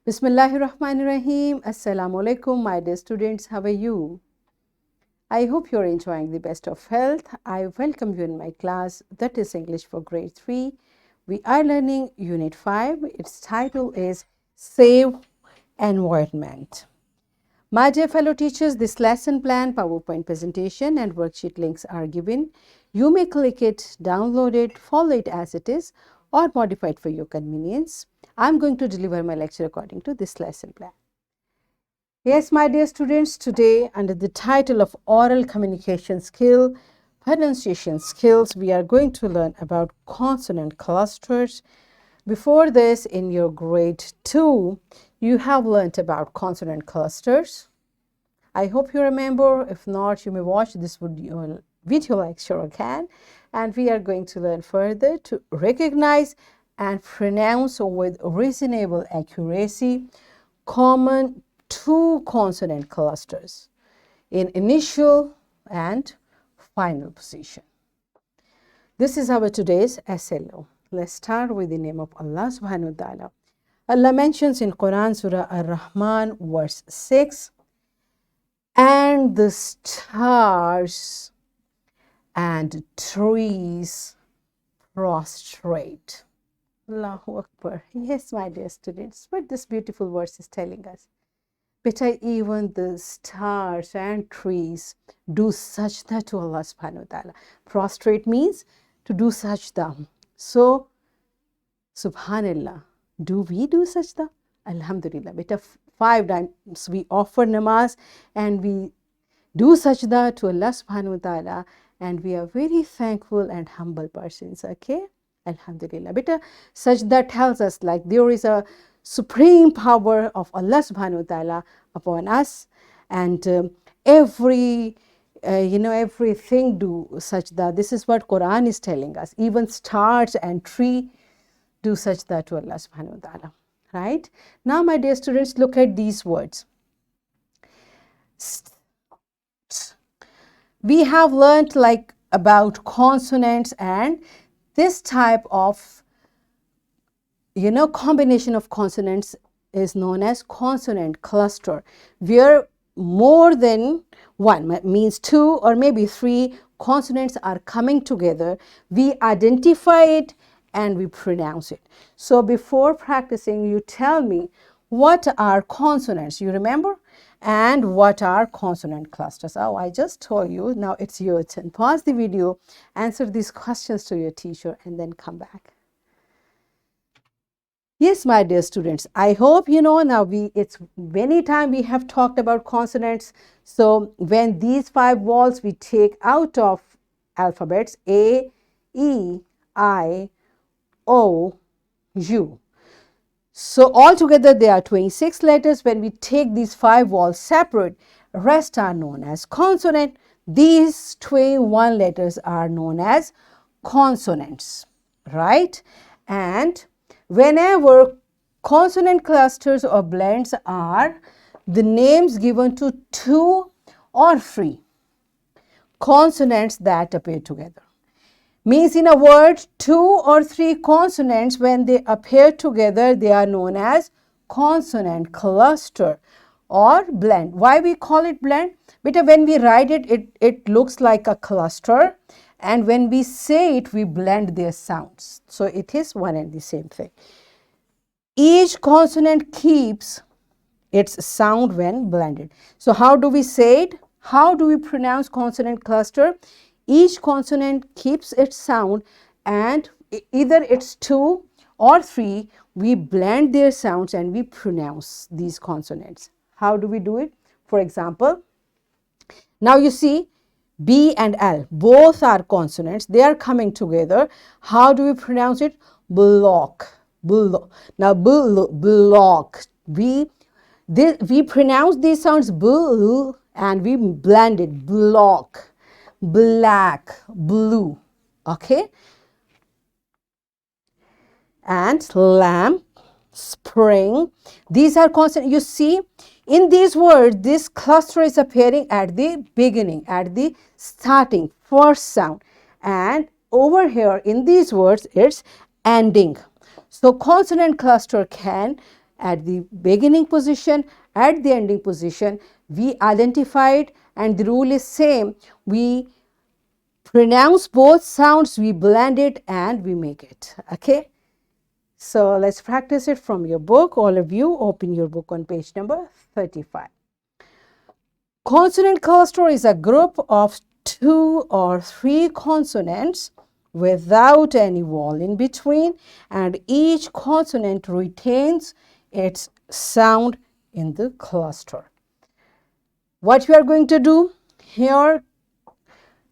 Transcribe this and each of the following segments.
Bismillahirrahmanirrahim. Assalamu alaikum, my dear students. How are you? I hope you're enjoying the best of health. I welcome you in my class, that is English for grade 3. We are learning Unit 5. Its title is Safe Environment. My dear fellow teachers, this lesson plan, PowerPoint presentation and worksheet links are given. You may click it, download it, follow it as it is, or modify it for your convenience. I'm going to deliver my lecture according to this lesson plan. Yes, my dear students, today under the title of Oral Communication Skill, Pronunciation Skills, we are going to learn about consonant clusters. Before this, in your grade 2, you have learnt about consonant clusters. I hope you remember. If not, you may watch this video lecture again. And we are going to learn further to recognize and pronounce with reasonable accuracy common two consonant clusters in initial and final position. This is our today's SLO. Let's start with the name of Allah subhanahu wa ta'ala. Allah mentions in Quran Surah Ar-Rahman verse 6, and the stars and trees prostrate. Allahu Akbar. Yes, my dear students, what this beautiful verse is telling us. Beta, even the stars and trees do sajda to Allah subhanahu wa ta'ala. Prostrate means to do sajda. So, subhanallah, do we do sajda? Alhamdulillah. Beta, 5 times we offer namaz and we do sajda to Allah subhanahu wa ta'ala, and we are very thankful and humble persons. Okay? Alhamdulillah. Beta, sajda tells us like there is a supreme power of Allah subhanahu wa ta'ala upon us, and everything do sajda. This is what Quran is telling us. Even stars and tree do sajda to Allah subhanahu wa ta'ala. Right? Now, my dear students, look at these words. We have learned like about consonants, and this type of combination of consonants is known as consonant cluster, where more than one, means 2 or maybe 3 consonants are coming together. We identify it and we pronounce it. So before practicing, you tell me what are consonants, you remember, and what are consonant clusters. Oh, I just told you. Now it's your turn. Pause the video, answer these questions to your teacher, and then come back. Yes, my dear students, I hope you know now it's many times we have talked about consonants. So when these 5 vowels we take out of alphabets A, E, I, O, U. So altogether there are 26 letters. When we take these 5 vowels separate, rest are known as consonant. These 21 letters are known as consonants, right? And whenever consonant clusters or blends are the names given to 2 or 3 consonants that appear together. Means in a word, 2 or 3 consonants, when they appear together, they are known as consonant cluster or blend. Why we call it blend? Because when we write it, it looks like a cluster, and when we say it, we blend their sounds. So it is one and the same thing. Each consonant keeps its sound when blended. So how do we say it? How do we pronounce consonant cluster? Each consonant keeps its sound, and either it's 2 or 3, we blend their sounds and we pronounce these consonants. How do we do it? For example, now you see B and L, both are consonants. They are coming together. How do we pronounce it? Block. Now, block. We pronounce these sounds bl and we blend it. Block, black, blue. Okay. And lamp, spring. These are consonants. You see, in these words, this cluster is appearing at the beginning, at the starting, first sound. And over here in these words, it's ending. So consonant cluster can at the beginning position, at the ending position. We identified, and the rule is same. We pronounce both sounds, we blend it, and we make it. Okay. So let's practice it from your book. All of you, open your book on page number 35. Consonant cluster is a group of 2 or 3 consonants without any vowel in between, and each consonant retains its sound in the cluster. What we are going to do here,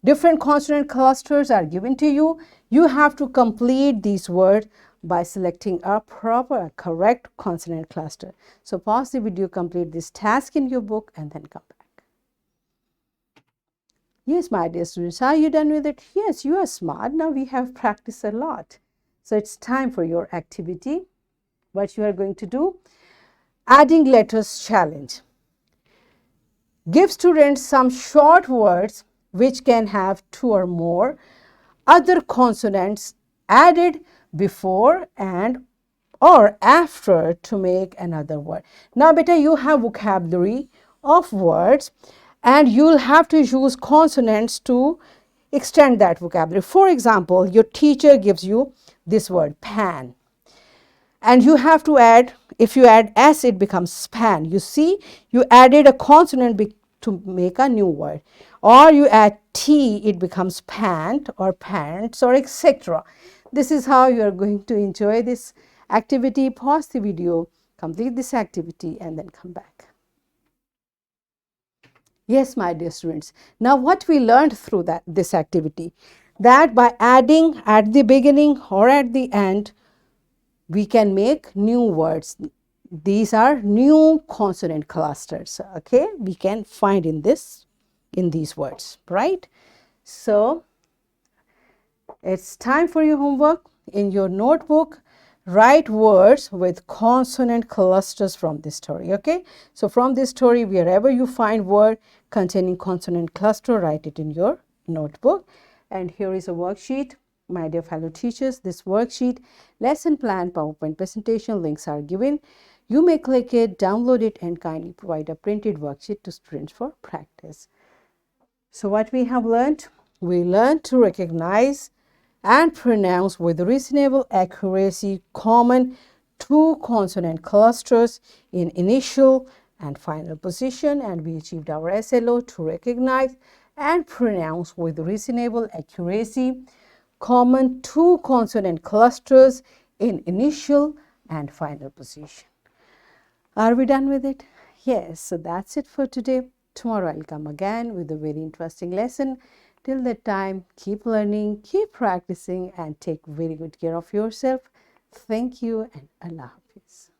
different consonant clusters are given to you. You have to complete these words by selecting a proper, correct consonant cluster. So pause the video, complete this task in your book, and then come back. Yes, my dear students, are you done with it? Yes, you are smart. Now we have practiced a lot. So it's time for your activity. What you are going to do? Adding letters challenge. Give students some short words which can have 2 or more other consonants added before and or after to make another word. Now beta, you have vocabulary of words and you'll have to use consonants to extend that vocabulary. For example, your teacher gives you this word pan, and you have to add, if you add s, it becomes span. You see, you added a consonant to make a new word. Or you add t, it becomes pant or pants or etc. This is how you are going to enjoy this activity. Pause the video, complete this activity, and then come back. Yes, my dear students. Now what we learned through this activity, that by adding at the beginning or at the end, we can make new words. These are new consonant clusters. Okay, we can find in these words, right? So it's time for your homework. In your notebook, write words with consonant clusters from this story. Okay, so from this story, wherever you find word containing consonant cluster, write it in your notebook. And here is a worksheet. My dear fellow teachers, this worksheet, lesson plan, PowerPoint presentation links are given. You may click it, download it, and kindly provide a printed worksheet to students for practice. So what we have learned? We learned to recognize and pronounce with reasonable accuracy common 2 consonant clusters in initial and final position, and we achieved our SLO to recognize and pronounce with reasonable accuracy common 2 consonant clusters in initial and final position. Are we done with it? Yes, so that's it for today. Tomorrow I'll come again with a very interesting lesson. Till that time, keep learning, keep practicing, and take very good care of yourself. Thank you, and Allah Hafiz.